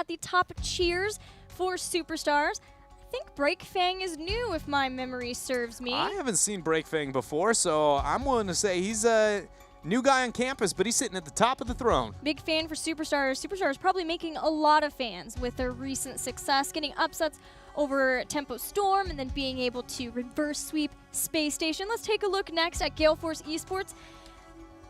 at the top cheers for Superstars. I think Breakfang is new, if my memory serves me. I haven't seen Breakfang before, so I'm willing to say he's a new guy on campus, but he's sitting at the top of the throne. Big fan for Superstars. Superstars probably making a lot of fans with their recent success, getting upsets over Tempo Storm and then being able to reverse sweep Space Station. Let's take a look next at Gale Force eSports.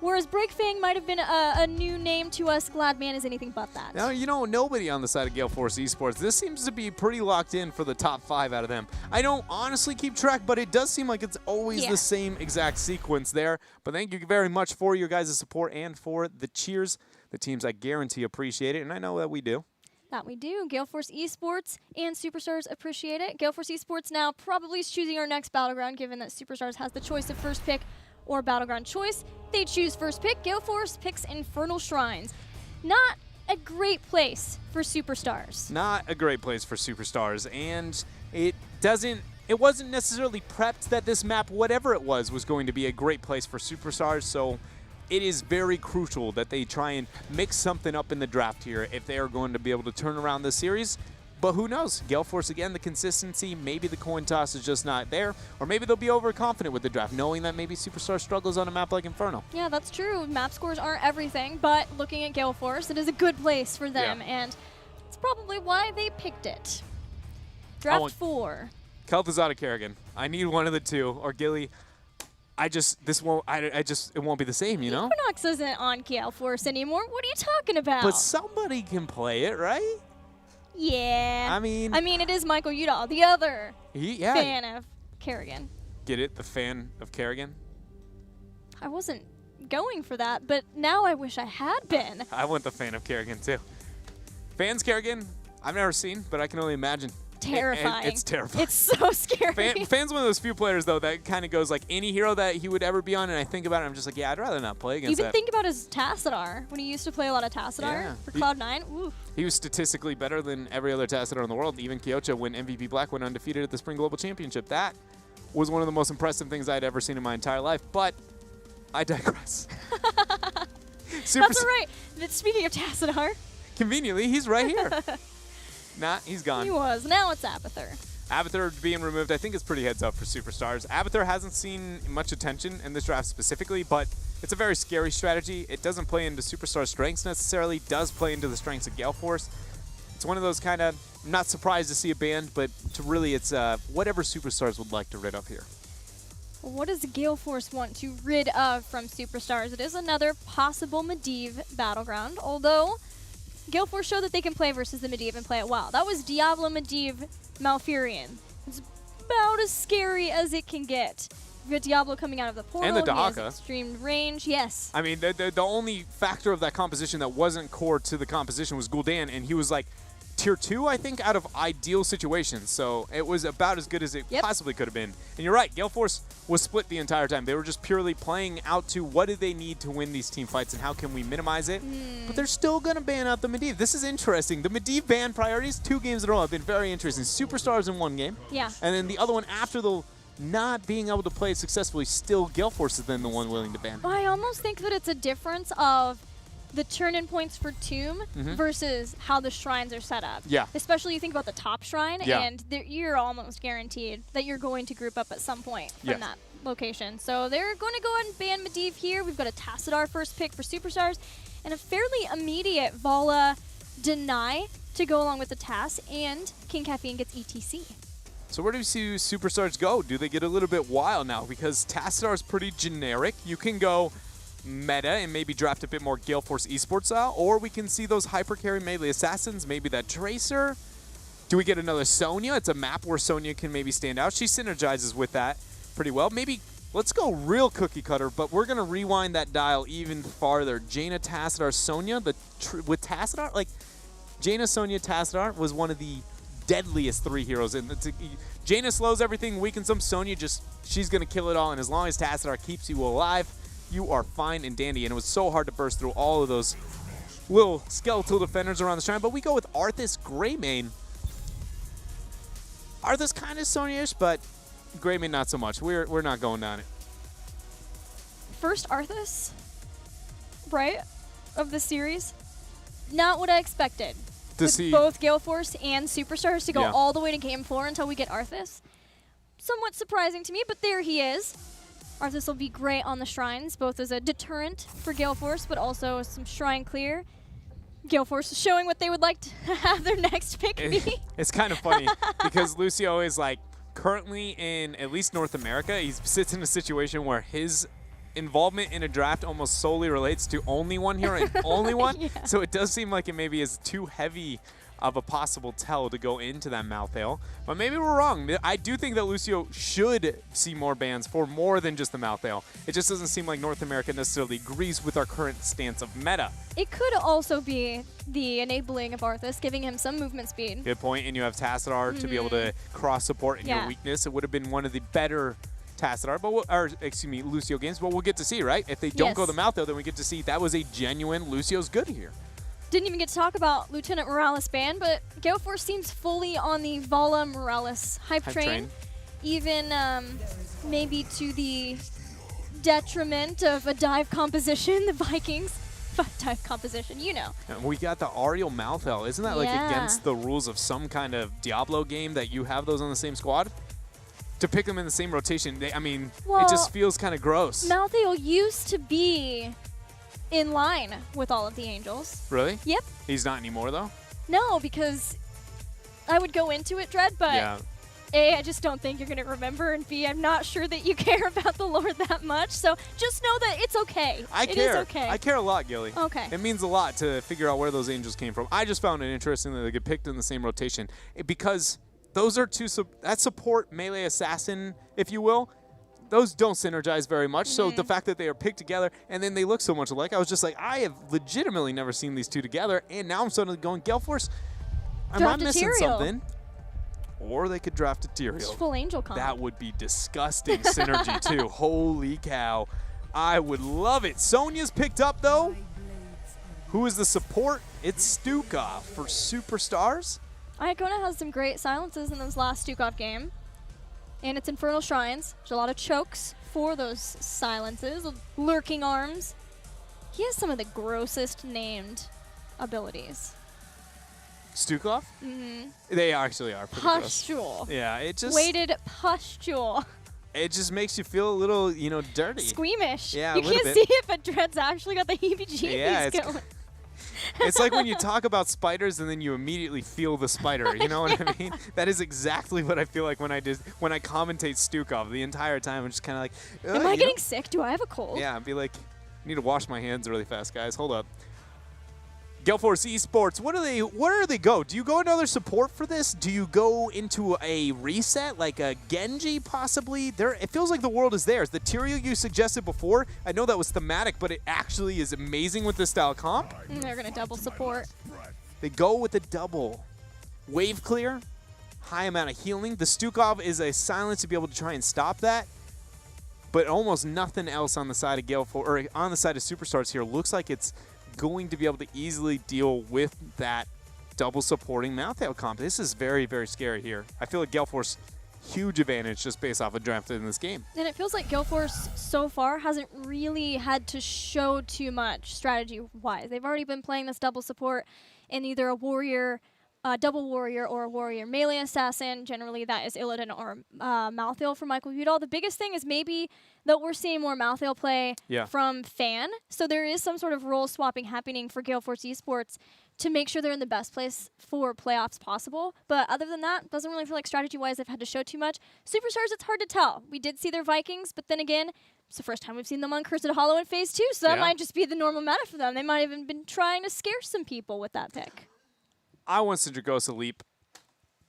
Whereas Breakfang might have been a new name to us, Gladman is anything but that. Now, you know, nobody on the side of Gale Force eSports. This seems to be pretty locked in for the top 5 out of them. I don't honestly keep track, but it does seem like it's always the same exact sequence there. But thank you very much for your guys' support and for the cheers. The teams, I guarantee, appreciate it, and I know that we do. That we do. Gale Force eSports and Superstars appreciate it. Gale Force eSports now probably is choosing our next Battleground, given that Superstars has the choice of first pick or Battleground choice. They choose first pick. Gale Force picks Infernal Shrines. Not a great place for Superstars. Not a great place for Superstars, and it wasn't necessarily prepped that this map, whatever it was going to be a great place for Superstars, so it is very crucial that they try and mix something up in the draft here if they are going to be able to turn around this series. But who knows? Gale Force, again, the consistency, maybe the coin toss is just not there, or maybe they'll be overconfident with the draft, knowing that maybe Superstar struggles on a map like Inferno. Yeah, that's true. Map scores aren't everything, but looking at Gale Force, it is a good place for them, and it's probably why they picked it. Draft 4. Kel'Thuzad Kerrigan. I need one of the two, or Gilly. It won't be the same, you know? Equinox isn't on Gale Force anymore. What are you talking about? But somebody can play it, right? Yeah. I mean, it is Michael Udall, the other yeah. fan of Kerrigan. Get it? The fan of Kerrigan? I wasn't going for that, but now I wish I had been. I want the fan of Kerrigan, too. Fans Kerrigan, I've never seen, but I can only imagine. Terrifying. It's terrifying. It's so scary. Fan's one of those few players, though, that kind of goes like any hero that he would ever be on, and I think about it, I'm just like, yeah, I'd rather not play against that. Even think about his Tassadar, when he used to play a lot of Tassadar for Cloud9. Oof. He was statistically better than every other Tassadar in the world. Even Kyocha, when MVP Black went undefeated at the Spring Global Championship. That was one of the most impressive things I'd ever seen in my entire life, but I digress. That's all right. Speaking of Tassadar. Conveniently, he's right here. Nah, he's gone. He was. Now it's Abathur. Abathur being removed, I think, is pretty heads up for Superstars. Abathur hasn't seen much attention in this draft specifically, but it's a very scary strategy. It doesn't play into Superstar strengths necessarily, does play into the strengths of Gale Force. It's one of those kind of, I'm not surprised to see a ban, but to really it's whatever Superstars would like to rid of here. Well, what does Gale Force want to rid of from Superstars? It is another possible Medivh battleground, although Gale Force showed that they can play versus the Medivh and play it well. That was Diablo Medivh Malfurion. It's about as scary as it can get. You've got Diablo coming out of the portal. And the Dahaka. He has extreme range, yes. I mean, the only factor of that composition that wasn't core to the composition was Gul'dan, and he was like tier 2, I think, out of ideal situations. So it was about as good as it possibly could have been. And you're right, Gale Force was split the entire time. They were just purely playing out to what do they need to win these team fights and how can we minimize it. But they're still going to ban out the Medivh. This is interesting. The Medivh ban priorities, 2 games in a row, have been very interesting. Superstars in 1 game. Yeah. And then the other one after the not being able to play it successfully, still Gale Force is then the one willing to ban. I almost think that it's a difference of the turn-in points for Tomb versus how the shrines are set up. Yeah. Especially you think about the top shrine, and you're almost guaranteed that you're going to group up at some point from that location. So they're going to go ahead and ban Medivh here. We've got a Tassadar first pick for Superstars, and a fairly immediate Vala deny to go along with the TAS, and King Caffeine gets ETC. So where do you see Superstars go? Do they get a little bit wild now? Because Tassadar is pretty generic. You can go meta and maybe draft a bit more Gale Force eSports style, or we can see those hyper carry melee assassins, maybe that Tracer. Do we get another Sonya? It's a map where Sonya can maybe stand out. She synergizes with that pretty well. Maybe let's go real cookie cutter, but we're going to rewind that dial even farther. Jaina, Tassadar, Sonya, with Tassadar, like Jaina, Sonya, Tassadar was one of the deadliest 3 heroes. And Jaina slows everything, weakens them. Sonya she's going to kill it all, and as long as Tassadar keeps you alive, you are fine and dandy. And it was so hard to burst through all of those little skeletal defenders around the shrine. But we go with Arthas Greymane. Arthas kind of Sonya-ish, but Greymane not so much. We're not going down it. First Arthas, right, of the series. Not what I expected. with both Gale Force and Superstars to go all the way to Game 4 until we get Arthas. Somewhat surprising to me, but there he is. Arthas will be great on the shrines, both as a deterrent for Gale Force, but also some shrine clear. Gale Force is showing what they would like to have their next pick be. It's kind of funny because Lucio is like currently in at least North America. He sits in a situation where his involvement in a draft almost solely relates to only one hero and only one. So it does seem like it maybe is too heavy of a possible tell to go into that Malthael. But maybe we're wrong. I do think that Lucio should see more bans for more than just the Malthael. It just doesn't seem like North America necessarily agrees with our current stance of meta. It could also be the enabling of Arthas, giving him some movement speed. Good point. And you have Tassadar to be able to cross-support in your weakness. It would have been one of the better Tassadar, Lucio games, but we'll get to see, right? If they don't go the Malthael, then we get to see that was a genuine Lucio's good here. Didn't even get to talk about Lieutenant Morales ban, but Gale Force seems fully on the Vala Morales hype train. Even maybe to the detriment of a dive composition, the Vikings. Dive composition, you know. And we got the Ariel Malthael. Isn't that like against the rules of some kind of Diablo game that you have those on the same squad? To pick them in the same rotation, it just feels kind of gross. Malthael used to be in line with all of the Angels. Really? Yep. He's not anymore, though? No, because I would go into it, Dread, but A, I just don't think you're going to remember, and B, I'm not sure that you care about the lore that much, so just know that it's okay. It is okay. I care a lot, Gilly. Okay. It means a lot to figure out where those Angels came from. I just found it interesting that they get picked in the same rotation because those are two, that support melee assassin, if you will, those don't synergize very much. So the fact that they are picked together and then they look so much alike, I was just like, I have legitimately never seen these two together. And now I'm suddenly going, Gale Force, am I missing something? Or they could draft a Tyrael. Full Angel comp. That would be disgusting synergy too. Holy cow. I would love it. Sonya's picked up though. Who is the support? It's Stukov for Superstars. Icona has some great silences in this last Stukov game. And it's Infernal Shrines. There's a lot of chokes for those silences. Lurking Arms. He has some of the grossest named abilities. Stukov? They actually are pretty Pustule. gross. Yeah, it just... Weighted pustule. It just makes you feel a little, dirty. Squeamish. Yeah, you can't see it, but Dread's actually got the heebie-jeebies going. It's like when you talk about spiders and then you immediately feel the spider. You know what I mean? That is exactly what I feel like when I commentate Stukov the entire time. I'm just kind of like, am I getting sick? Do I have a cold? Yeah, I'd be like, I need to wash my hands really fast, guys. Hold up. Gale Force eSports, where do they go? Do you go another support for this? Do you go into a reset, like a Genji possibly? It feels like the world is theirs. The Tyrael you suggested before, I know that was thematic, but it actually is amazing with this style comp. They're going to double support. They go with the double. Wave clear, high amount of healing. The Stukov is a silence to be able to try and stop that. But almost nothing else on the side of Gale Force, or on the side of Superstars here. Looks like it's going to be able to easily deal with that double supporting Malthael comp. This is very, very scary here. I feel like Gale Force, huge advantage just based off of drafted in this game. And it feels like Gale Force so far hasn't really had to show too much strategy-wise. They've already been playing this double support in either a warrior, double warrior, or a warrior melee assassin. Generally, that is Illidan or Malthael from Michael Udall. The biggest thing is maybe that we're seeing more Malthael play from Fan. So there is some sort of role swapping happening for Gale Force eSports to make sure they're in the best place for playoffs possible. But other than that, doesn't really feel like strategy-wise they've had to show too much. Superstars, it's hard to tell. We did see their Vikings, but then again, it's the first time we've seen them on Cursed Hollow in Phase 2, so that might just be the normal meta for them. They might have even been trying to scare some people with that pick. I want Sindragosa Leap.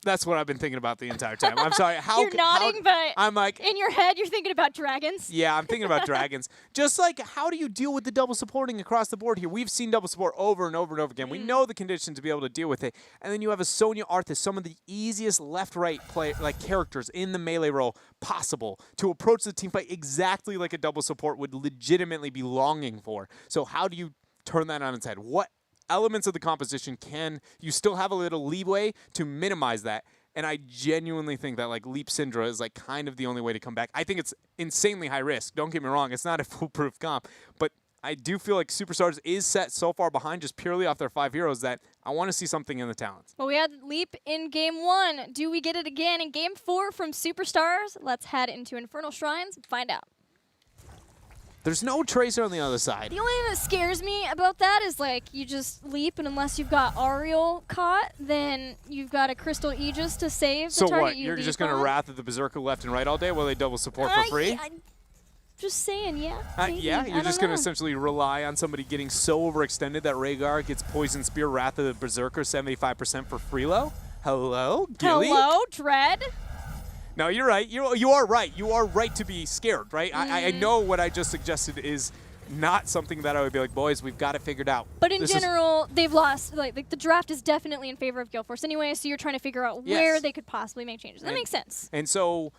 That's what I've been thinking about the entire time. I'm sorry. You're nodding, but I'm like, in your head, you're thinking about dragons. Yeah, I'm thinking about dragons. Just like, how do you deal with the double supporting across the board here? We've seen double support over and over and over again. We know the conditions to be able to deal with it. And then you have a Sonya Arthas, some of the easiest left-right play characters in the melee role possible to approach the team fight exactly like a double support would legitimately be longing for. So how do you turn that on its head? What elements of the composition can you still have a little leeway to minimize that? And I genuinely think that like Leap Syndra is like kind of the only way to come back. I think it's insanely high risk. Don't get me wrong. It's not a foolproof comp, but I do feel like Superstars is set so far behind just purely off their 5 heroes that I want to see something in the talents. Well, we had Leap in Game 1. Do we get it again in Game 4 from Superstars? Let's head into Infernal Shrines and find out. There's no Tracer on the other side. The only thing that scares me about that is, like, you just leap, and unless you've got Ariel caught, then you've got a Crystal Aegis to save the target. So what, you you're leap just going to on. Wrath of the Berserker left and right all day while they double support for free? Just saying, yeah. Yeah, you're just going to essentially rely on somebody getting so overextended that Rhaegar gets Poison Spear, Wrath of the Berserker, 75% for freelo? Hello, Gilly? Hello, Dread? No, you're right. You are right. You are right to be scared, right? I know what I just suggested is not something that I would be like, boys, we've got it figured out. But in general, they've lost. Like the draft is definitely in favor of Gale Force anyway, so you're trying to figure out where they could possibly make changes. That makes sense. And so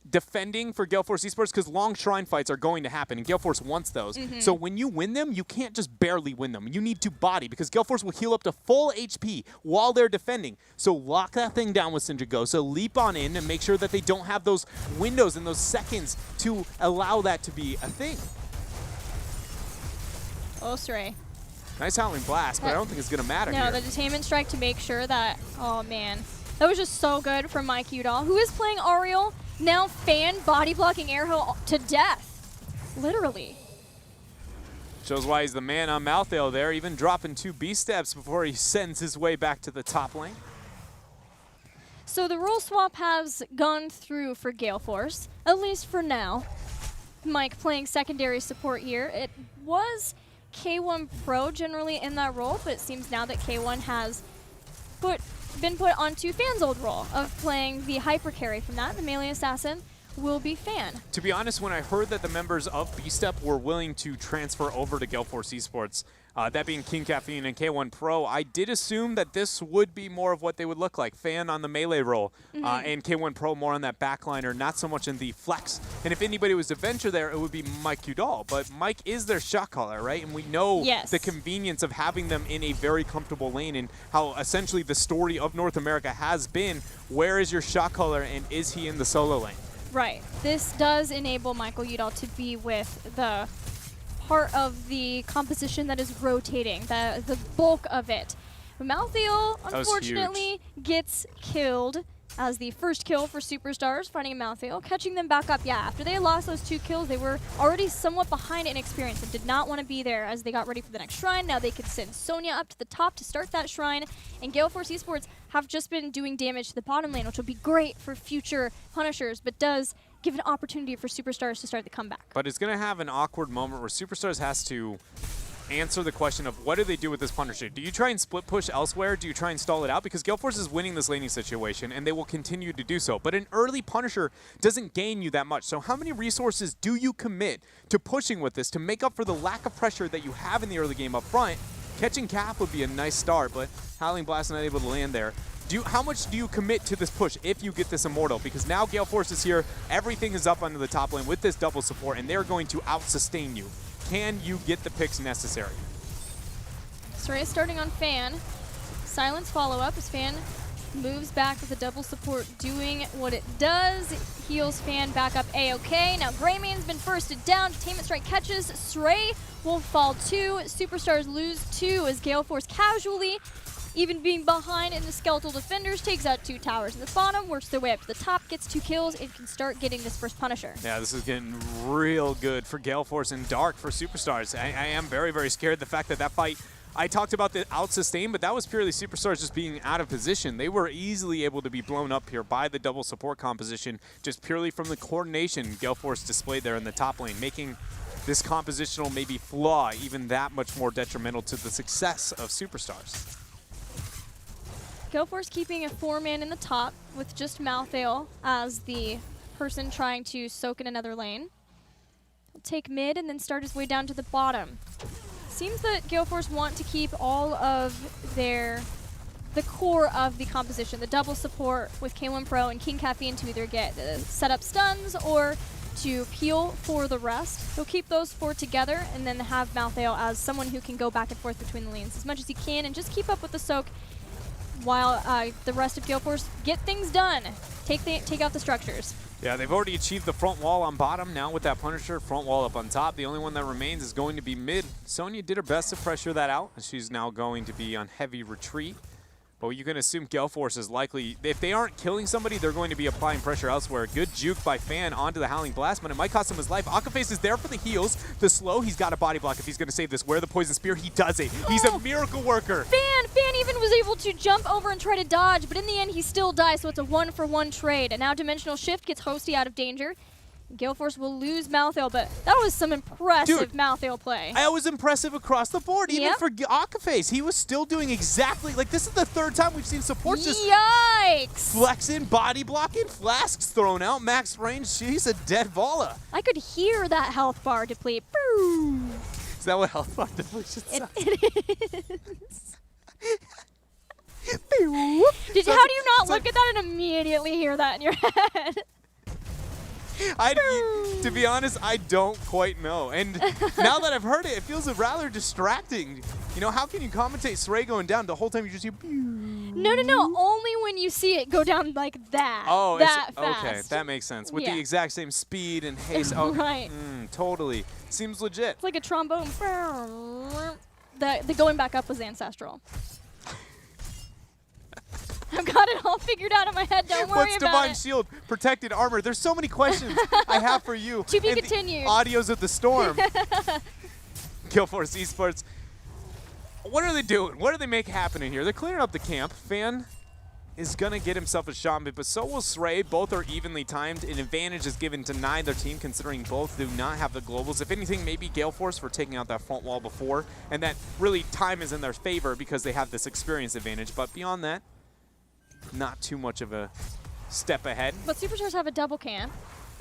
defending for Gale Force eSports, because long shrine fights are going to happen, and Gale Force wants those. So when you win them, you can't just barely win them. You need to body, because Gale Force will heal up to full HP while they're defending. So lock that thing down with Syndragosa, leap on in, and make sure that they don't have those windows and those seconds to allow that to be a thing. Oh, Stray. Nice Howling Blast, but I don't think it's going to matter here. No, the Detainment Strike to make sure that, oh man. That was just so good from Mike Udall, who is playing Ariel. Now Fan body blocking Airho to death. Literally. Shows why he's the man on Malthael there, even dropping 2 B steps before he sends his way back to the top lane. So the role swap has gone through for Gale Force, at least for now. Mike playing secondary support here. It was K1 Pro generally in that role, but it seems now that K1 has been put onto Fan's old role of playing the hyper carry from that. The melee assassin will be Fan. To be honest, when I heard that the members of B-Step were willing to transfer over to Gale Force eSports, that being King Caffeine and K1 Pro, I did assume that this would be more of what they would look like. Fan on the melee role, and K1 Pro more on that backliner, not so much in the flex. And if anybody was to venture there, it would be Mike Udall. But Mike is their shot caller, right? And we know the convenience of having them in a very comfortable lane, and how essentially the story of North America has been, where is your shot caller and is he in the solo lane? Right. This does enable Michael Udall to be with the part of the composition that is rotating, the bulk of it. Malthael, unfortunately, gets killed as the first kill for Superstars, finding Malthael, catching them back up. Yeah, after they lost those 2 kills, they were already somewhat behind in experience and did not want to be there as they got ready for the next shrine. Now they could send Sonya up to the top to start that shrine, and Gale Force eSports have just been doing damage to the bottom lane, which will be great for future Punishers, but does give an opportunity for Superstars to start the comeback. But it's going to have an awkward moment where Superstars has to answer the question of what do they do with this Punisher? Do you try and split push elsewhere? Do you try and stall it out? Because Gale Force is winning this laning situation, and they will continue to do so. But an early Punisher doesn't gain you that much. So how many resources do you commit to pushing with this to make up for the lack of pressure that you have in the early game up front? Catching Cap would be a nice start, but Howling Blast not able to land there. How much do you commit to this push if you get this Immortal? Because now Gale Force is here, everything is up under the top lane with this double support, and they're going to out-sustain you. Can you get the picks necessary? Stray starting on Fan. Silence follow-up as Fan moves back with the double support doing what it does. Heals Fan back up A-OK. Now Greymane's been bursted down. Detainment Strike catches. Stray will fall 2. Superstars lose 2 as Gale Force casually, even being behind in the Skeletal Defenders, takes out 2 towers in the bottom, works their way up to the top, gets 2 kills, and can start getting this first Punisher. Yeah, this is getting real good for Gale Force and dark for Superstars. I am very, very scared. The fact that that fight, I talked about the out-sustain, but that was purely Superstars just being out of position. They were easily able to be blown up here by the double support composition, just purely from the coordination Gale Force displayed there in the top lane, making this compositional maybe flaw even that much more detrimental to the success of Superstars. Gale Force keeping a 4-man in the top with just Malthael as the person trying to soak in another lane. He'll take mid and then start his way down to the bottom. Seems that Gale Force want to keep all of the core of the composition, the double support with K1 Pro and King Caffeine to either get set up stuns or to peel for the rest. He'll keep those 4 together and then have Malthael as someone who can go back and forth between the lanes as much as he can and just keep up with the soak while the rest of Gale Force get things done. Take out the structures. Yeah, they've already achieved the front wall on bottom. Now with that Punisher, front wall up on top. The only one that remains is going to be mid. Sonya did her best to pressure that out. She's now going to be on heavy retreat. But you can assume Gale Force is likely, if they aren't killing somebody, they're going to be applying pressure elsewhere. Good juke by Fan onto the Howling Blast, but it might cost him his life. Akaface is there for the heals. The slow, he's got a body block if he's going to save this. Wear the Poison Spear, he does it. He's a miracle worker. Fan even was able to jump over and try to dodge, but in the end, he still dies, so it's a 1-for-1 trade. And now Dimensional Shift gets Hosty out of danger. Gale Force will lose Malthael, but that was some impressive Malthael play. It was impressive across the board, even for Akaface. He was still doing exactly, like this is the third time we've seen supports just flexing, body blocking, flasks thrown out, max range. She's a dead Vala. I could hear that health bar deplete. Boom. Is that what health bar depletion sounds? It is. How do you not look at that and immediately hear that in your head? To be honest, I don't quite know. And now that I've heard it, it feels rather distracting. You know, how can you commentate Sray going down the whole time you just hear No. Only when you see it go down like that. Oh, that fast. Okay, that makes sense. With the exact same speed and haste. Oh, right. Totally. Seems legit. It's like a trombone. The going back up was ancestral. I've got it all figured out in my head. Don't worry What's about Divine it. Shield, Protected Armor? There's so many questions I have for you. To be continued. Audios of the storm. Gale Force eSports. What are they doing? What do they make happen in here? They're clearing up the camp. Fan is going to get himself a shot, but so will Sray. Both are evenly timed. An advantage is given to neither team, considering both do not have the globals. If anything, maybe Gale Force for taking out that front wall before, and that really time is in their favor because they have this experience advantage. But beyond that, not too much of a step ahead. But Superstars have a double camp,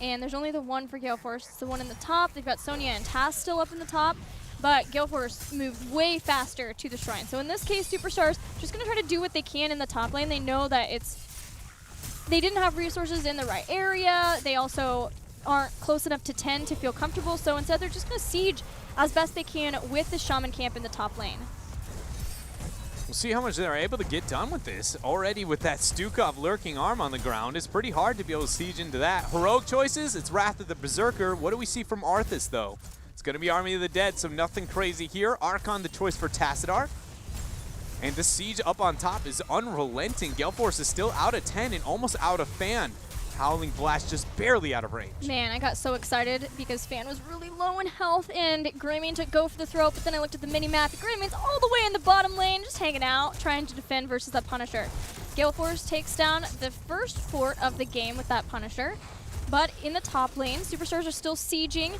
and there's only the one for Gale Force. It's the one in the top. They've got Sonya and Taz still up in the top, but Gale Force moved way faster to the Shrine. So in this case, Superstars just going to try to do what they can in the top lane. They know that they didn't have resources in the right area. They also aren't close enough to 10 to feel comfortable, so instead they're just going to siege as best they can with the Shaman camp in the top lane. We'll see how much they're able to get done with this. Already with that Stukov lurking arm on the ground, it's pretty hard to be able to siege into that. Heroic choices, it's Wrath of the Berserker. What do we see from Arthas, though? It's going to be Army of the Dead, so nothing crazy here. Archon, the choice for Tassadar. And the siege up on top is unrelenting. Gale Force is still out of 10 and almost out of Fan. Howling Blast just barely out of range. Man, I got so excited because Fan was really low in health and Greymane took go for the throat, but then I looked at the mini-map. Greymane's all the way in the bottom lane, just hanging out, trying to defend versus that Punisher. Gale Force takes down the first fort of the game with that Punisher, but in the top lane, Superstars are still sieging,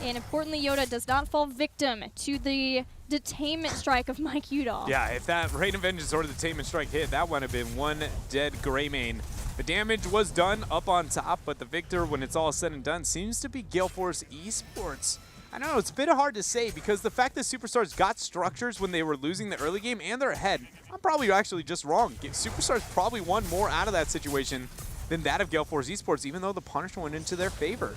and importantly, Yoda does not fall victim to the detainment strike of Mike Udall. Yeah, if that Rain of Vengeance or the detainment strike hit, that would have been one dead Greymane. The damage was done up on top, but the victor, when it's all said and done, seems to be Gale Force eSports. I don't know, it's a bit hard to say because the fact that Superstars got structures when they were losing the early game and they're ahead, I'm probably actually just wrong. Superstars probably won more out of that situation than that of Gale Force eSports, even though the Punisher went into their favor.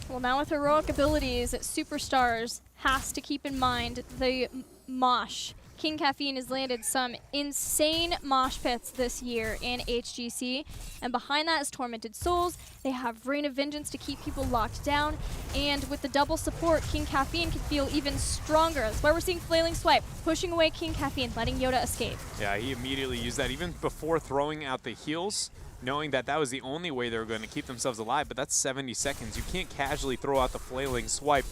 Well, now with heroic abilities, Superstars has to keep in mind the mosh. King Caffeine has landed some insane mosh pits this year in HGC, and behind that is Tormented Souls. They have Rain of Vengeance to keep people locked down, and with the double support, King Caffeine can feel even stronger. That's why we're seeing Flailing Swipe, pushing away King Caffeine, letting Yoda escape. Yeah, he immediately used that even before throwing out the heals, knowing that that was the only way they were going to keep themselves alive, but that's 70 seconds. You can't casually throw out the Flailing Swipe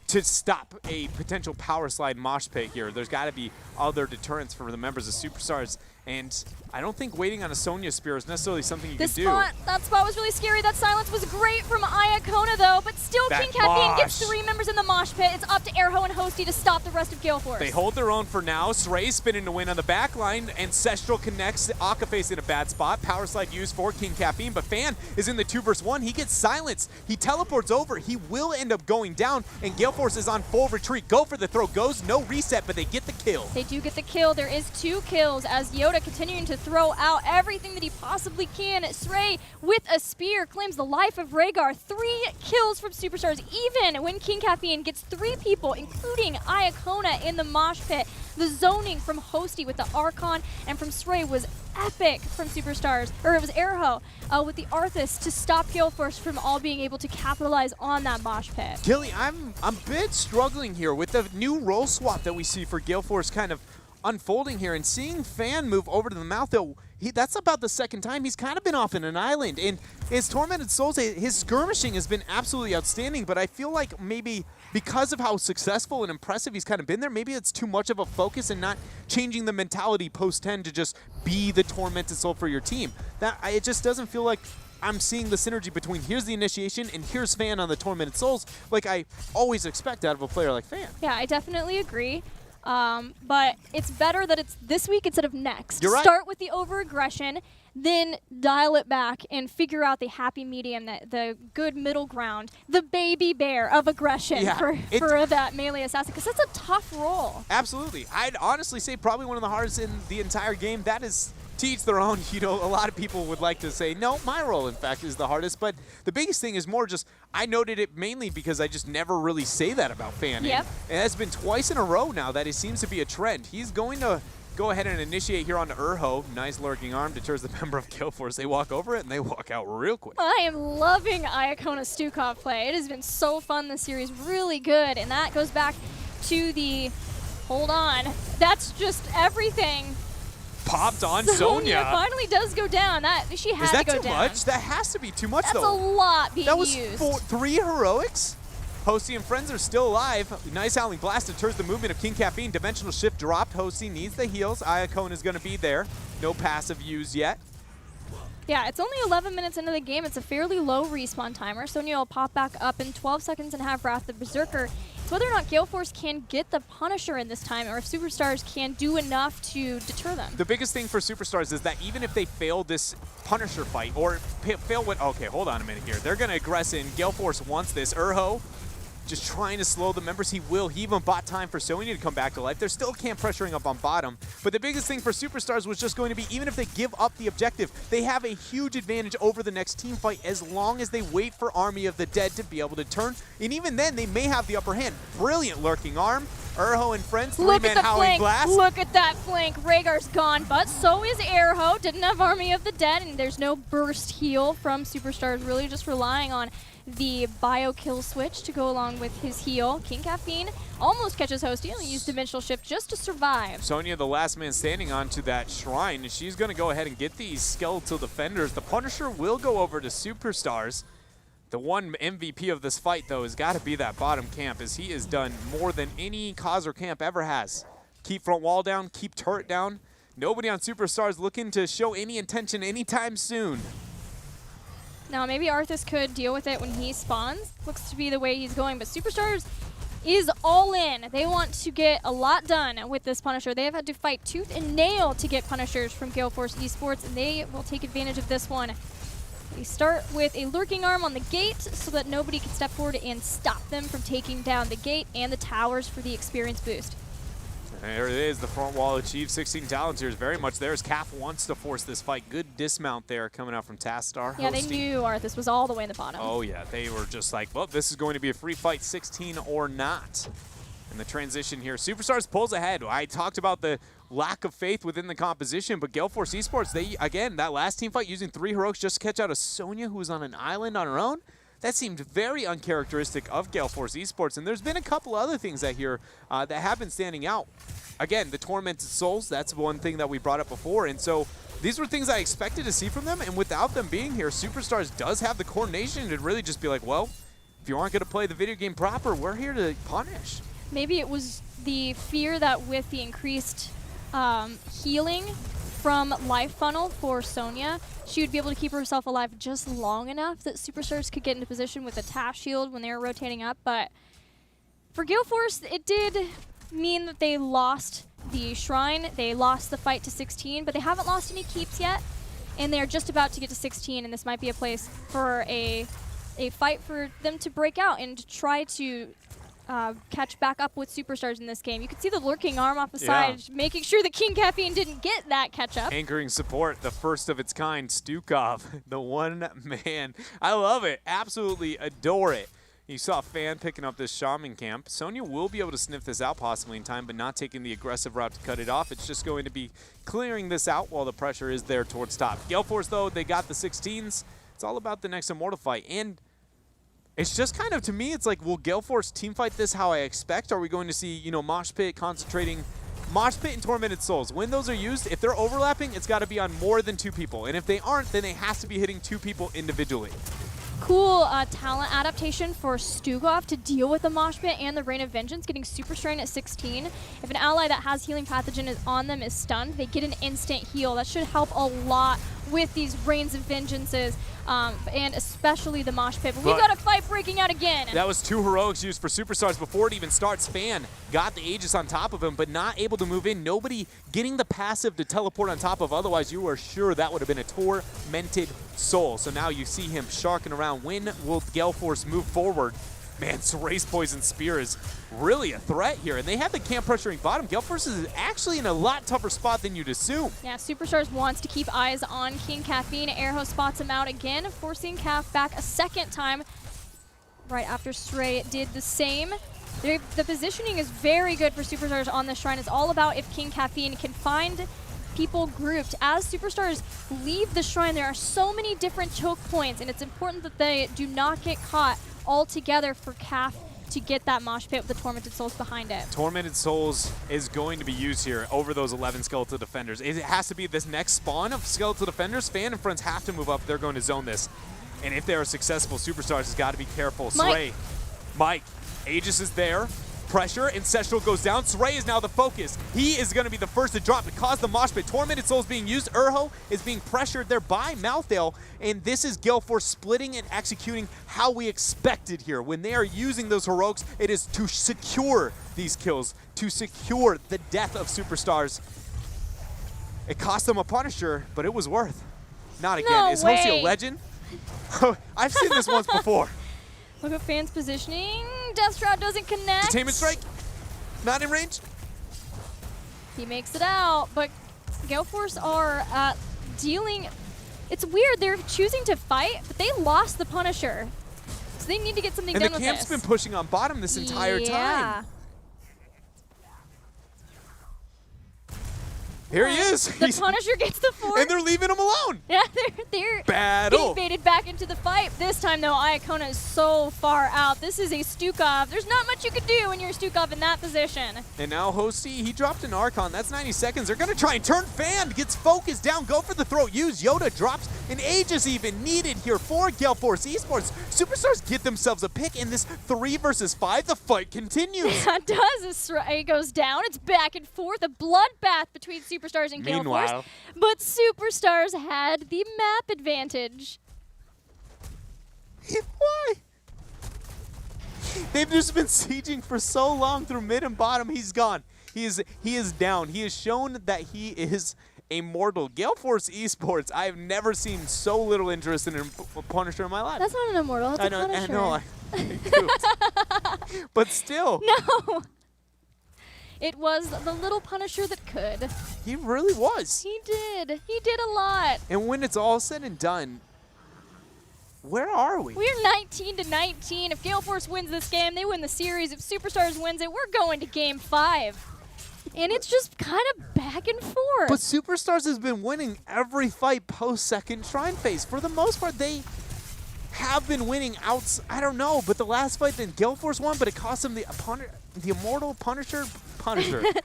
to stop a potential power slide mosh pit here. There's got to be other deterrents for the members of Superstars, and I don't think waiting on a Sonya Spear is necessarily something you can do. That spot was really scary. That silence was great from Iacona, though, but still King Caffeine gets 3 members in the mosh pit. It's up to Airho and Hosty to stop the rest of Gale Force. They hold their own for now. Sray spinning to win on the back line. Ancestral connects. Akaface in a bad spot. Power slide used for King Caffeine, but Fan is in the 2v1. He gets silenced. He teleports over. He will end up going down, and Gale Force is on full retreat. Go for the throw. Goes no reset, but they get the kill. They do get the kill. There is 2 kills as Yoda continuing to throw out everything that he possibly can. Sray with a spear claims the life of Rhaegar. 3 kills from Superstars, even when King Caffeine gets 3 people, including Iacona, in the mosh pit. The zoning from Hosty with the Archon and from Stray was epic from Superstars, or it was Airho with the Arthas to stop Gale Force from all being able to capitalize on that mosh pit. Gilly, I'm a bit struggling here with the new role swap that we see for Gale Force kind of unfolding here, and seeing Fan move over to the mouth, though. That's about the second time he's kind of been off in an island. And his Tormented Souls, his skirmishing has been absolutely outstanding, but I feel like maybe because of how successful and impressive he's kind of been there, maybe it's too much of a focus and not changing the mentality post-10 to just be the Tormented Soul for your team. It just doesn't feel like I'm seeing the synergy between here's the initiation and here's Fan on the Tormented Souls like I always expect out of a player like Fan. Yeah, I definitely agree. But it's better that it's this week instead of next. You're right. Start with the over-aggression, then dial it back and figure out the happy medium, the good middle ground, the baby bear of aggression for that melee assassin, because that's a tough role. Absolutely. I'd honestly say probably one of the hardest in the entire game. That is to each their own. You know, a lot of people would like to say, no, my role, in fact, is the hardest. But the biggest thing is more just, I noted it mainly because I just never really say that about Fan. Yep. And it's been twice in a row now that it seems to be a trend. He's going to go ahead and initiate here onto Urho. Nice lurking arm, deters the member of Gale Force. They walk over it and they walk out real quick. I am loving Iacona Stukov play. It has been so fun this series, really good. And that goes back to the, hold on, that's just everything. Popped on Sonya. Finally does go down. She had to go down. Is that too much? That has to be too much, though. That's a lot being used. That was 3 heroics? Hosty and friends are still alive. Nice Howling Blast deters the movement of King Caffeine. Dimensional Shift dropped. Hosty needs the heals. Iacona is going to be there. No passive used yet. Yeah, it's only 11 minutes into the game. It's a fairly low respawn timer. Sonya will pop back up in 12 seconds and have Wrath the Berserker. It's whether or not Gale Force can get the Punisher in this time, or if Superstars can do enough to deter them. The biggest thing for Superstars is that even if they fail this Punisher fight, or fail what... Okay, hold on a minute here. They're going to aggress in. Gale Force wants this. Urho just trying to slow the members. He will. He even bought time for Sonya to come back to life. They're still camp pressuring up on bottom. But the biggest thing for Superstars was just going to be, even if they give up the objective, they have a huge advantage over the next team fight as long as they wait for Army of the Dead to be able to turn. And even then, they may have the upper hand. Brilliant lurking arm. Urho and friends, 3-man Howling Blast. Look at that flank. Rhaegar's gone, but so is Airho. Didn't have Army of the Dead, and there's no burst heal from Superstars, really just relying on the bio kill switch to go along with his heal. King Caffeine almost catches Hosty, only used Dimensional Shift just to survive. Sonya, the last man standing onto that shrine, and she's going to go ahead and get these skeletal defenders. The Punisher will go over to Superstars. The one MVP of this fight, though, has got to be that bottom camp, as he has done more than any Khazar camp ever has. Keep front wall down, keep turret down. Nobody on Superstars looking to show any intention anytime soon. Now, maybe Arthas could deal with it when he spawns. Looks to be the way he's going, but Superstars is all in. They want to get a lot done with this Punisher. They have had to fight tooth and nail to get Punishers from Gale Force eSports, and they will take advantage of this one. They start with a lurking arm on the gate so that nobody can step forward and stop them from taking down the gate and the towers for the experience boost. There it is, the front wall achieved. 16 talents here is very much theirs. Calf wants to force this fight. Good dismount there coming out from Tastar. Yeah, they knew Arthas was all the way in the bottom. Oh yeah, they were just like, well, this is going to be a free fight, 16 or not. And the transition here, Superstars pulls ahead. I talked about the lack of faith within the composition, but Gale Force eSports, they, again, that last team fight using 3 heroics just to catch out a Sonya who was on an island on her own. That seemed very uncharacteristic of Gale Force eSports, and there's been a couple other things that have been standing out. Again, the Tormented Souls, that's one thing that we brought up before, and so these were things I expected to see from them, and without them being here, Superstars does have the coordination to really just be like, well, if you aren't going to play the video game proper, we're here to punish. Maybe it was the fear that with the increased healing from Life Funnel for Sonya, she would be able to keep herself alive just long enough that Superstars could get into position with a Task Shield when they were rotating up. But for Gale Force, it did mean that they lost the Shrine. They lost the fight to 16, but they haven't lost any keeps yet. And they're just about to get to 16, and this might be a place for a fight for them to break out and try to catch back up with Superstars in this game. You can see the lurking arm off the side, making sure that King Caffeine didn't get that catch up. Anchoring support, the first of its kind, Stukov, the one man. I love it. Absolutely adore it. You saw Fan picking up this Shaman camp. Sonya will be able to sniff this out possibly in time, but not taking the aggressive route to cut it off. It's just going to be clearing this out while the pressure is there towards top. Gale Force, though, they got the 16s. It's all about the next Immortal fight. And it's just kind of, to me, it's like, will Gale Force team fight this how I expect? Are we going to see, you know, Mosh Pit concentrating? Mosh Pit and Tormented Souls, when those are used, if they're overlapping, it's got to be on more than 2 people. And if they aren't, then they have to be hitting 2 people individually. Cool talent adaptation for Stugov to deal with the Mosh Pit and the Rain of Vengeance, getting Super Strain at 16. If an ally that has Healing Pathogen is on them is stunned, they get an instant heal. That should help a lot with these Rains of Vengeances, and especially the Mosh Pit. But we've got a fight breaking out again. That was 2 heroics used for Superstars before it even starts. Fan got the Aegis on top of him, but not able to move in. Nobody getting the passive to teleport on top of. Otherwise, you are sure that would have been a tormented soul. So now you see him sharking around. When will Gale Force move forward? Man, Soray's Poison Spear is really a threat here. And they have the camp pressuring bottom. Gale Force is actually in a lot tougher spot than you'd assume. Yeah, Superstars wants to keep eyes on King Caffeine. Airho spots him out again, forcing Caff back a second time right after Stray did the same. The positioning is very good for Superstars on this shrine. It's all about if King Caffeine can find people grouped. As Superstars leave the shrine, there are so many different choke points, and it's important that they do not get caught all together for Caff to get that Mosh Pit with the Tormented Souls behind it. Tormented Souls is going to be used here over those 11 Skeletal Defenders. It has to be this next spawn of Skeletal Defenders. Fan and friends have to move up. They're going to zone this. And if they are successful, Superstars has got to be careful. Sway, Mike, Aegis is there. Pressure, Ancestral goes down. Saray is now the focus. He is going to be the first to drop to cause the Mosh Pit. Tormented Souls being used. Urho is being pressured there by Mouthdale. And this is Gale Force splitting and executing how we expected here. When they are using those heroics, it is to secure these kills, to secure the death of Superstars. It cost them a Punisher, but it was worth. Not again. No is way. Hosea a legend? I've seen this once before. Look at Fan's positioning. Deathshroud doesn't connect. Detainment Strike, not in range. He makes it out, but Gale Force are dealing. It's weird, they're choosing to fight, but they lost the Punisher. So they need to get something done with this. And the camp's been pushing on bottom this entire time. Here he is. The Punisher gets the fort. And they're leaving him alone. Yeah, they're Battle. getting baited back into the fight. This time, though, Iacona is so far out. This is a Stukov. There's not much you can do when you're a Stukov in that position. And now Hosty, he dropped an Archon. That's 90 seconds. They're going to try and turn. Fan gets focused down. Go for the throw. Use Yoda. Drops an Aegis even needed here for Gale Force eSports. Superstars get themselves a pick in this 3 versus 5. The fight continues. Yeah, it does. It goes down. It's back and forth. A bloodbath between Superstars and Gale Force. But Superstars had the map advantage. Why? They've just been sieging for so long through mid and bottom. He's gone. He is down. He has shown that he is a mortal. Gale Force eSports, I have never seen so little interest in a Punisher in my life. That's not an immortal. That's a Punisher. I know. But still. No. It was the little Punisher that could. He really was. He did. He did a lot. And when it's all said and done, where are we? We're 19-19. If Gale Force wins this game, they win the series. If Superstars wins it, we're going to Game 5. And it's just kind of back and forth. But Superstars has been winning every fight post-second Shrine phase. For the most part, they have been winning outs. I don't know, but the last fight, then Gale Force won, but it cost them the Immortal Punisher.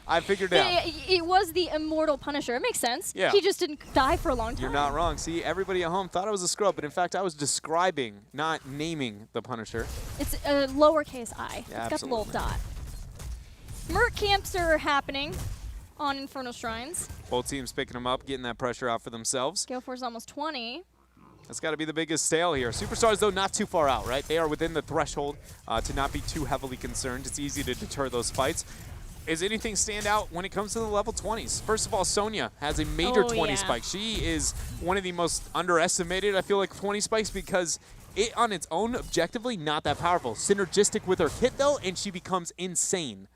I figured it out. It was the Immortal Punisher. It makes sense. Yeah. He just didn't die for a long time. You're not wrong. See, everybody at home thought I was a scrub, but in fact, I was describing, not naming the Punisher. It's a lowercase I. Yeah, it's got the little dot. Merc camps are happening on Infernal Shrines. Both teams picking them up, getting that pressure out for themselves. Gale Force almost 20. That's got to be the biggest stale here. Superstars, though, not too far out, right? They are within the threshold to not be too heavily concerned. It's easy to deter those fights. Is anything stand out when it comes to the level 20s? First of all, Sonya has a major 20 spike. She is one of the most underestimated, I feel like, 20 spikes because it on its own, objectively, not that powerful. Synergistic with her kit, though, and she becomes insane.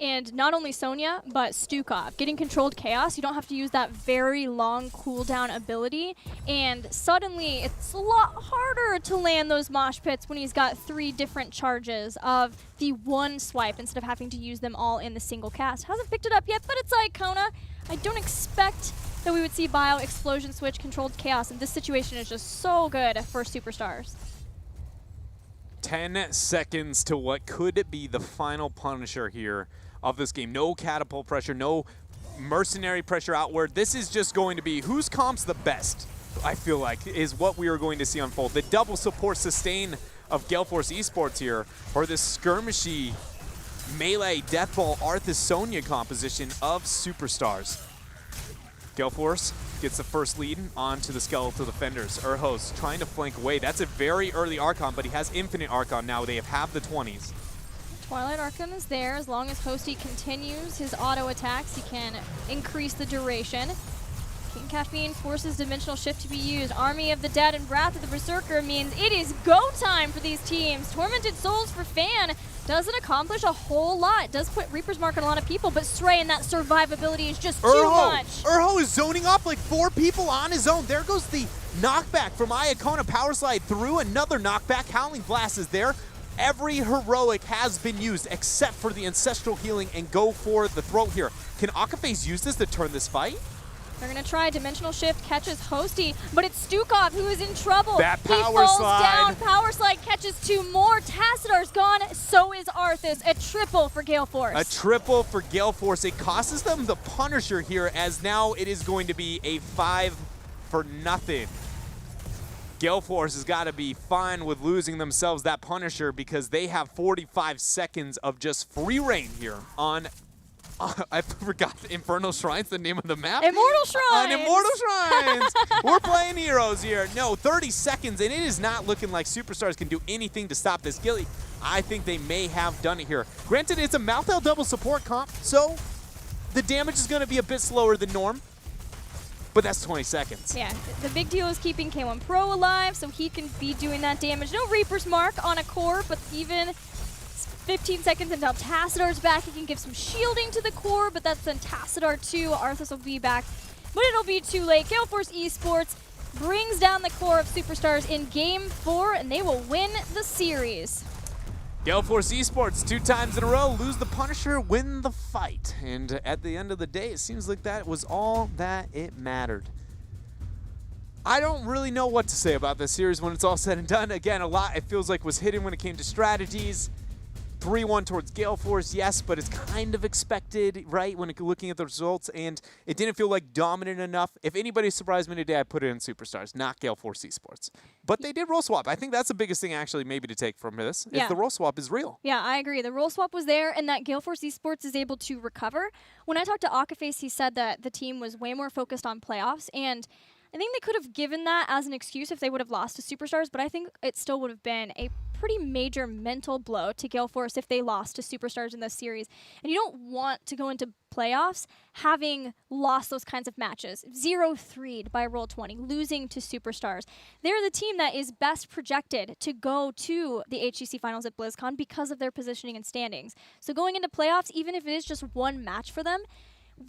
And not only Sonya, but Stukov. Getting controlled chaos, you don't have to use that very long cooldown ability. And suddenly, it's a lot harder to land those mosh pits when he's got 3 different charges of the one swipe instead of having to use them all in the single cast. Hasn't picked it up yet, but it's Icona. I don't expect that we would see Bio explosion switch controlled chaos, and this situation is just so good for Superstars. 10 seconds to what could be the final Punisher here of this game. No catapult pressure, no mercenary pressure outward. This is just going to be whose comp's the best, I feel like, is what we are going to see unfold. The double support sustain of Gale Force eSports here, or this skirmishy melee deathball Arthas Sonya composition of Superstars. Gale Force gets the first lead onto the skeletal defenders. Urhos trying to flank away. That's a very early Archon, but he has infinite Archon now. They have half the 20s. Twilight Archon is there. As long as Hosty continues his auto attacks, he can increase the duration. King Caffeine forces Dimensional Shift to be used. Army of the Dead and Wrath of the Berserker means it is go time for these teams. Tormented Souls for Fan doesn't accomplish a whole lot. Does put Reaper's Mark on a lot of people, but Stray and that survivability is just too much. Urho is zoning up like 4 people on his own. There goes the knockback from Iacona. Power slide through, another knockback. Howling Blast is there. Every heroic has been used except for the Ancestral Healing and go for the throat here. Can Akaphase use this to turn this fight? They're going to try Dimensional Shift, catches Hosty, but it's Stukov who is in trouble. That power he falls slide. Down. Power slide catches 2 more. Tacitar's gone, so is Arthas. A triple for Gale Force. A triple for Gale Force. It costs them the Punisher here, as now it is going to be a 5-0. Gale Force has got to be fine with losing themselves that Punisher because they have 45 seconds of just free reign here on I forgot the Infernal Shrines, the name of the map. Immortal Shrines. On Immortal Shrines. We're playing heroes here. No, 30 seconds, and it is not looking like Superstars can do anything to stop this Gilly. I think they may have done it here. Granted, it's a Malthel double support comp, so the damage is going to be a bit slower than norm. But that's 20 seconds. Yeah, the big deal is keeping K1 Pro alive, so he can be doing that damage. No Reaper's Mark on a core, but even 15 seconds until Tacitar's back, he can give some shielding to the core, but that's then Tacitar too. Arthas will be back, but it'll be too late. Gale Force eSports brings down the core of Superstars in Game 4, and they will win the series. Gale Force eSports 2 times in a row, lose the Punisher, win the fight. And at the end of the day, it seems like that was all that it mattered. I don't really know what to say about this series when it's all said and done. Again, a lot it feels like was hidden when it came to strategies. 3-1 towards Gale Force, yes, but it's kind of expected, right, when looking at the results, and it didn't feel like dominant enough. If anybody surprised me today, I put it in Superstars, not Gale Force eSports. But they did role swap. I think that's the biggest thing, actually, maybe to take from this, is the role swap is real. Yeah, I agree. The role swap was there, and that Gale Force eSports is able to recover. When I talked to Akaphase, he said that the team was way more focused on playoffs, and I think they could have given that as an excuse if they would have lost to Superstars, but I think it still would have been a pretty major mental blow to Gale Force if they lost to Superstars in this series. And you don't want to go into playoffs having lost those kinds of matches. 0-3'd by Roll20, losing to Superstars. They're the team that is best projected to go to the HGC finals at BlizzCon because of their positioning and standings. So going into playoffs, even if it is just one match for them,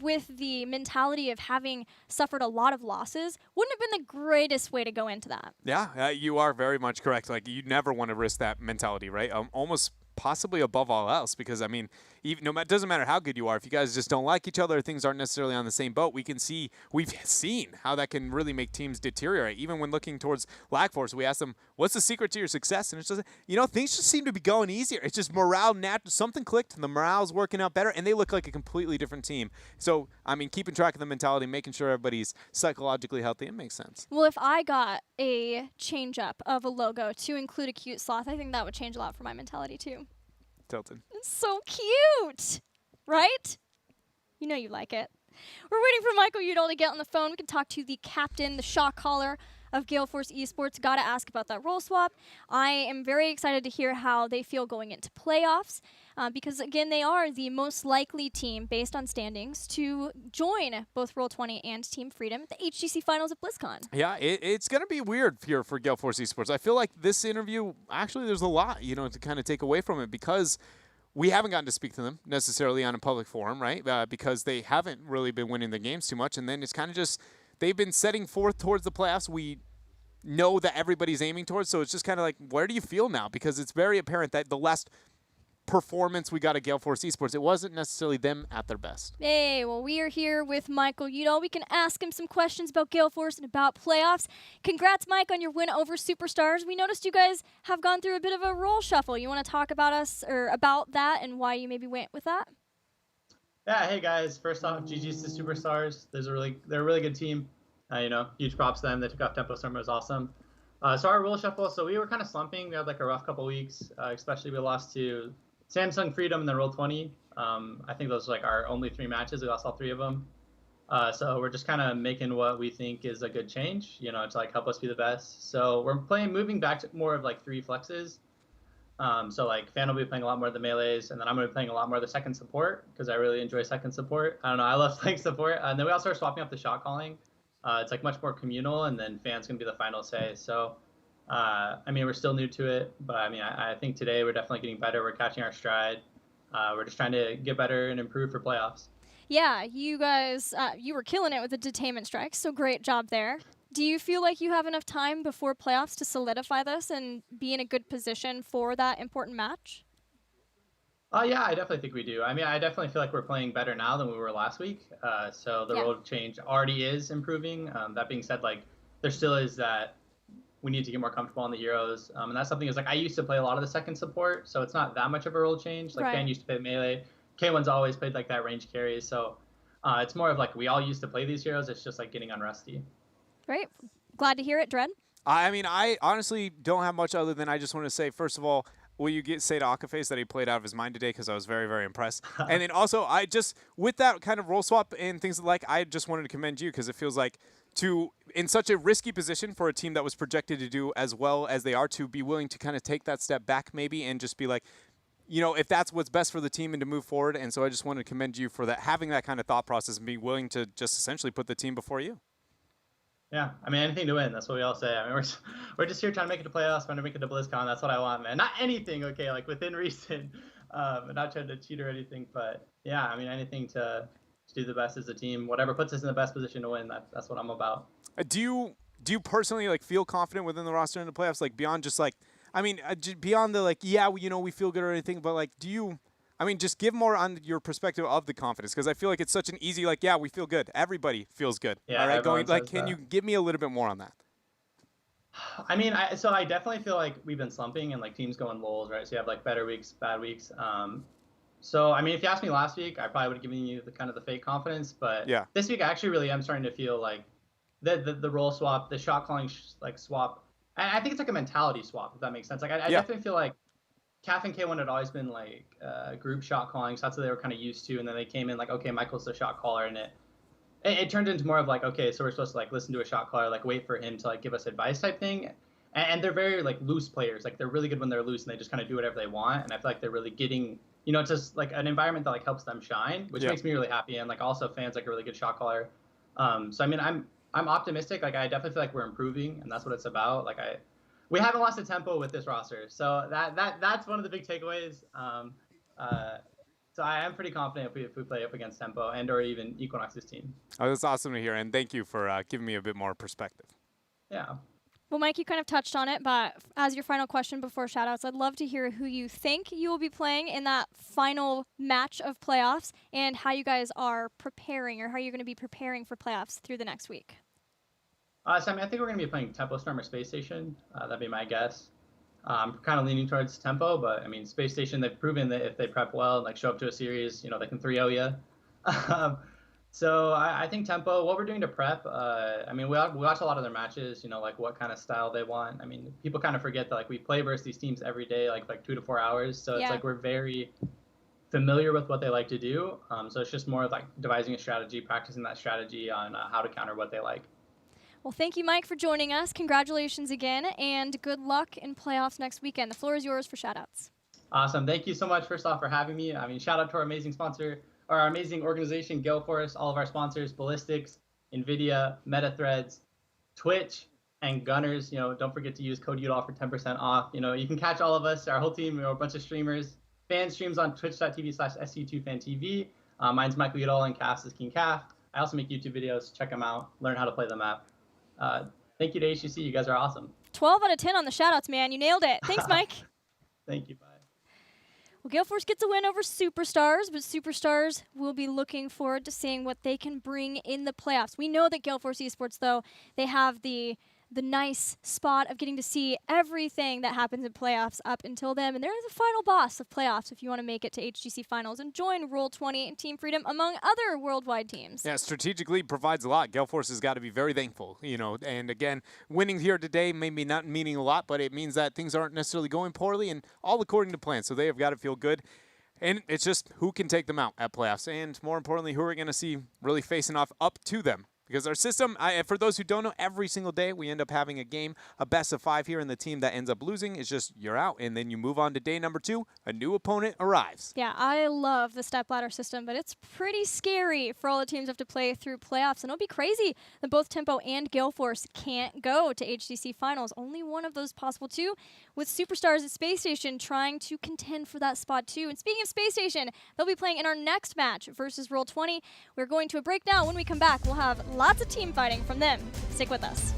with the mentality of having suffered a lot of losses, wouldn't have been the greatest way to go into that. Yeah, you are very much correct. Like, you never want to risk that mentality, right? Almost possibly above all else, because, I mean, even it doesn't matter how good you are. If you guys just don't like each other, things aren't necessarily on the same boat, we've seen how that can really make teams deteriorate. Even when looking towards Lag Force, we asked them, what's the secret to your success? And it's just, things just seem to be going easier. It's just morale, something clicked, and the morale's working out better, and they look like a completely different team. So, I mean, keeping track of the mentality, making sure everybody's psychologically healthy, it makes sense. Well, if I got a change-up of a logo to include a cute sloth, I think that would change a lot for my mentality, too. Tilted. It's so cute, right? You know you like it. We're waiting for Michael Udall to get on the phone. We can talk to the captain, the shot caller of Gale Force eSports. Got to ask about that role swap. I am very excited to hear how they feel going into playoffs because, again, they are the most likely team based on standings to join both Roll20 and Team Freedom at the HGC finals at BlizzCon. Yeah, it's going to be weird here for Gale Force eSports. I feel like this interview, actually, there's a lot, to kind of take away from it because we haven't gotten to speak to them necessarily on a public forum, right? Because they haven't really been winning the games too much. And then it's kind of just they've been setting forth towards the playoffs. We know that everybody's aiming towards. So it's just kind of like, where do you feel now? Because it's very apparent that the last performance we got at Gale Force eSports, it wasn't necessarily them at their best. Hey, well, we are here with Michael Udall. We can ask him some questions about Gale Force and about playoffs. Congrats, Mike, on your win over Superstars. We noticed you guys have gone through a bit of a role shuffle. You want to talk about about that and why you maybe went with that? Yeah, hey guys. First off, GG's to Superstars. They're a really good team. Huge props to them. They took off Tempo Storm. It was awesome. So our role shuffle. So we were kind of slumping. We had like a rough couple weeks, especially we lost to Samsung Freedom in the Roll20. I think those were like our only 3 matches. We lost all 3 of them. So we're just kind of making what we think is a good change, to like help us be the best. So we're moving back to more of like 3 flexes. So like Fan will be playing a lot more of the melees, and then I'm going to be playing a lot more of the second support because I really enjoy second support. I don't know, I love playing support. And then we also are swapping up the shot calling. It's like much more communal, and then Fan's going to be the final say. So we're still new to it, but I think today we're definitely getting better. We're catching our stride. We're just trying to get better and improve for playoffs. Yeah, you guys, you were killing it with the detainment strikes, so great job there. Do you feel like you have enough time before playoffs to solidify this and be in a good position for that important match? Yeah, I definitely think we do. I definitely feel like we're playing better now than we were last week. So the role change already is improving. That being said, like there still is that we need to get more comfortable on the heroes. And that's something is like I used to play a lot of the second support, so it's not that much of a role change. Like Fan used to play melee. K1's always played like that range carry. So it's more of like we all used to play these heroes. It's just like getting unrusty. Great. Glad to hear it, Dread. I honestly don't have much other than I just want to say, first of all, will you say to Akaface that he played out of his mind today, because I was very, very impressed. And then also, with that kind of role swap and things like, I just wanted to commend you because it feels like in such a risky position for a team that was projected to do as well as they are, to be willing to kind of take that step back maybe and just be like, if that's what's best for the team and to move forward. And so I just wanted to commend you for that, having that kind of thought process and being willing to just essentially put the team before you. Yeah, anything to win. That's what we all say. We're just here trying to make it to playoffs, trying to make it to BlizzCon. That's what I want, man. Not anything, okay, like within reason, but not trying to cheat or anything. But yeah, anything to do the best as a team. Whatever puts us in the best position to win. That's what I'm about. Do you personally like feel confident within the roster in the playoffs? Like beyond just like, beyond the like, we feel good or anything. But like, just give more on your perspective of the confidence, because I feel like it's such an easy, like, yeah, we feel good. Everybody feels good. Yeah, all right, can you give me a little bit more on that? So I definitely feel like we've been slumping and like teams going lulls, right? So you have like better weeks, bad weeks. So if you asked me last week, I probably would have given you the kind of the fake confidence, but yeah, this week I actually really am starting to feel like the role swap, the shot calling swap. And I think it's like a mentality swap, if that makes sense. Like I definitely feel like CAF and K1 had always been like group shot calling, so that's what they were kind of used to. And then they came in like, okay, Michael's the shot caller, and it turned into more of like, okay, so we're supposed to like listen to a shot caller, like wait for him to like give us advice type thing. And they're very like loose players. Like they're really good when they're loose, and they just kind of do whatever they want. And I feel like they're really getting, it's just like an environment that like helps them shine, which makes me really happy. And like also Fan's like a really good shot caller. So I'm optimistic. Like I definitely feel like we're improving, and that's what it's about. Like we haven't lost a tempo with this roster, so that's one of the big takeaways. So I am pretty confident if we play up against Tempo and or even Equinox's team. Oh, that's awesome to hear, and thank you for giving me a bit more perspective. Yeah. Well, Mike, you kind of touched on it, but as your final question before shoutouts, I'd love to hear who you think you will be playing in that final match of playoffs and how you guys are preparing, or how you're going to be preparing for playoffs through the next week. I think we're going to be playing Tempo Storm or Space Station. That'd be my guess. I'm kind of leaning towards Tempo, but Space Station, they've proven that if they prep well and like show up to a series, they can 3-0 you. So I think Tempo, what we're doing to prep, we watch a lot of their matches, like what kind of style they want. People kind of forget that like we play versus these teams every day, like 2 to 4 hours. So it's like we're very familiar with what they like to do. So it's just more of like devising a strategy, practicing that strategy on how to counter what they like. Well, thank you, Mike, for joining us. Congratulations again, and good luck in playoffs next weekend. The floor is yours for shoutouts. Awesome. Thank you so much, first off, for having me. Shout out to our amazing sponsor, or our amazing organization, Gale Force, all of our sponsors, Ballistics, NVIDIA, MetaThreads, Twitch, and Gunners. Don't forget to use code UDAL for 10% off. You can catch all of us, our whole team, we're a bunch of streamers, fan streams on twitch.tv/SC2FanTV. Mine's Michael Udall and Cass is King Calf. I also make YouTube videos. Check them out. Learn how to play the map. Thank you to HGC. You guys are awesome. 12 out of 10 on the shoutouts, man. You nailed it. Thanks, Mike. Thank you. Bye. Well, Gale Force gets a win over Superstars, but Superstars will be looking forward to seeing what they can bring in the playoffs. We know that Gale Force eSports, though, they have the nice spot of getting to see everything that happens in playoffs up until then. And they're the final boss of playoffs if you want to make it to HGC Finals and join Roll20 and Team Freedom, among other worldwide teams. Yeah, strategically provides a lot. Gale Force has got to be very thankful, you know. And again, winning here today maybe not meaning a lot, but it means that things aren't necessarily going poorly and all according to plan. So they have got to feel good. And it's just who can take them out at playoffs. And more importantly, who are going to see really facing off up to them. Because our system, for those who don't know, every single day we end up having a game, a best of 5 here, and the team that ends up losing is just you're out. And then you move on to day number 2, a new opponent arrives. Yeah, I love the step ladder system, but it's pretty scary for all the teams have to play through playoffs. And it'll be crazy that both Tempo and Gale Force can't go to HGC Finals. Only one of those possible 2, with Superstars at Space Station trying to contend for that spot too. And speaking of Space Station, they'll be playing in our next match versus Roll20. We're going to a break now. When we come back, we'll have lots of team fighting from them. Stick with us.